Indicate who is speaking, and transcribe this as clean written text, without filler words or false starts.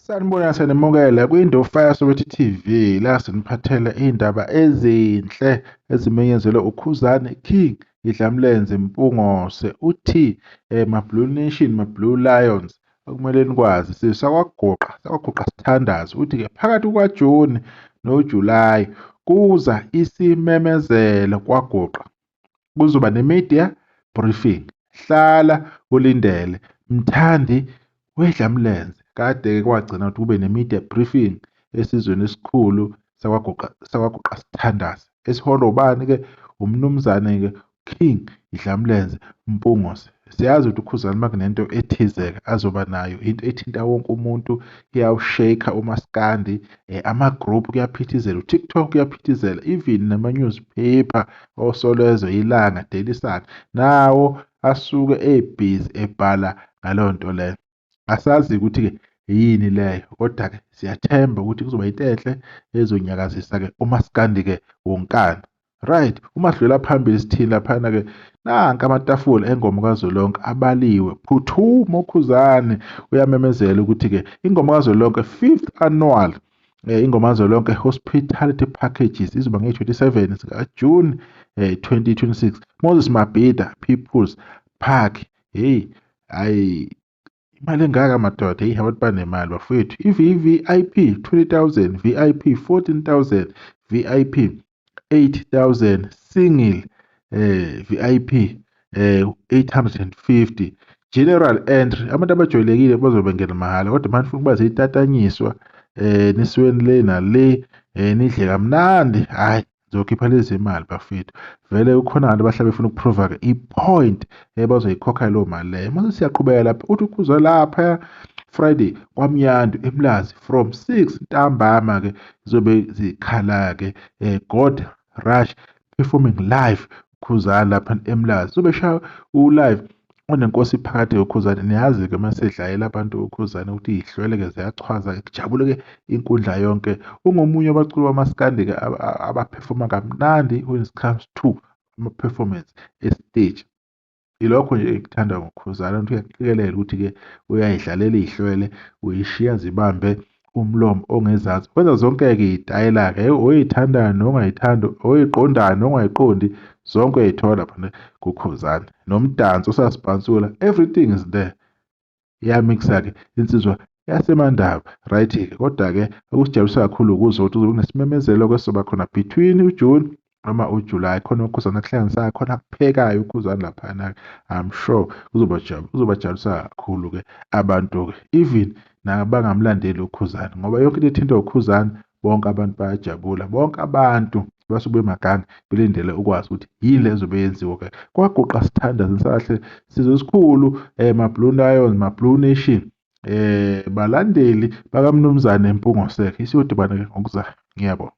Speaker 1: Sanibona sanimukela kwindofaya Soweto TV la siniphathela iy'ndaba ezinhle ezimenyezelwe uKhuzani King Idlamlenze Mpungose uthi ma-Blue Nation ma-Blue Lions okumele nikwazi sakwaGoqa sithandaze uthi-ke phakathi kukaJuni noJulayi kuza isimemezelo kwaGoqa kuzoba ne-media briefing. Hlala ulindele mthandi wedlamlenze kade kwagcina ukuthi kube ne-media briefing esizweni esikhulu sakwaGoqa sithandaze esiholwa ubani-ke umnumzane-ke King Idlamlenze Mpungose. Siyazi ukuthi uKhuzani uma kunento ethize-ke azoba nayo into ethinta wonke umuntu iyawusheka umaskandi ama-group kuyaphithizela uTikTok kuyaphithizela even nama-newspaper oSolezwe Ilanga Daily Sun nawo asuke ebhizi ebhala ngaleyo nto leyo. Asazi ukuthi-ke yini leyo kodwa-ke siyathemba ukuthi kuzoba into enhle ezonyakazisa-ke umaskandi-ke wonkana. Right, uma sidlula phambili sithini laphana-ke nanka amatafula engoma kazwelonke abaliwe. Phuthuma uKhuzani uyamemezela ukuthi-ke ingoma kazwelonke 5th annual ingoma kazwelonke hospitality packages izoba nge-27 zikaJuni 2026. Moses Mabhida People's Park. Hayi imali engaka madoda abantu banemali bafowethu. I-VVIP 20,000, VIP 14,000, VIP 8,000, single VIP 850. General entry abantu abajwayelekile bazobe bengena mahhala kodwa manje ufuna ukuba zitatanyiswa nisweni le nale nidle kamnandi. Hayi zokhipha lezi imali bafethu. Vele ukhona abantu abahlala befuna ukuprova-ke i-point bazoyikhokha leyo mali leyo. Mase siyaqhubeka lapha uthi uKhuzani lapha Friday kwaMnyandu eMlazi from 6 ntambama-ke zizobe zikhala-ke God Rush performing live uKhuzani lapha eMlazi. Zobe shaya u-live onenkosi phakathi yoKhuzani. Niyazi-ke uma sedlayela abantu uKhuzani ukuthi ihlwele-ke ziyachwaza kujabule-ke inkundla yonke. Ungomunye wabaculi bamaskandi-ke abaphefoma kamnandi when it comes to ama-performance estage. Ilokho nje engikuthanda ngoKhuzani ukuthi uyakuqikelela ukuthi-ke uyayidlalela ihlwele uyishiya zibambe umlomo ongezansi. Wenza zonke-ke iy'tayela-ke oyithandayo nongayithandi, oyiqondayo nongayiqondi zonke uyayithola lapha kuKhuzani. Nomdanso usasipansula, everything is there. Iyamikisa-ke insizwa yaseMandaba. Right-ke kodwa-ke okusijabulisa kakhulu ukuzwa ukuthi kuzobe kunesimemezelo esizoba khona between uJuni noma uJulayi. Khona uKhuzani akuhlanganisayo, khona akuphekayo uKhuzani laphana. I'm sure kuzobajabulisa kakhulu-ke abantu-ke even nabangamlandeli uKhuzani ngoba yonke into ethinta uKhuzani bonke abantu bayajabula. Bonke abantu basuke bemaganga belindele ukwazi ukuthi yini le ezobe yenziwa-ke kwaGoqa sithandaze nisahle sizwe esikhulu ma-Blue Lions ma-Blue Nation balandeli bakamnumzane Mpungose. Isiyodibana-ke ngokuzayo. Ngiyabonga.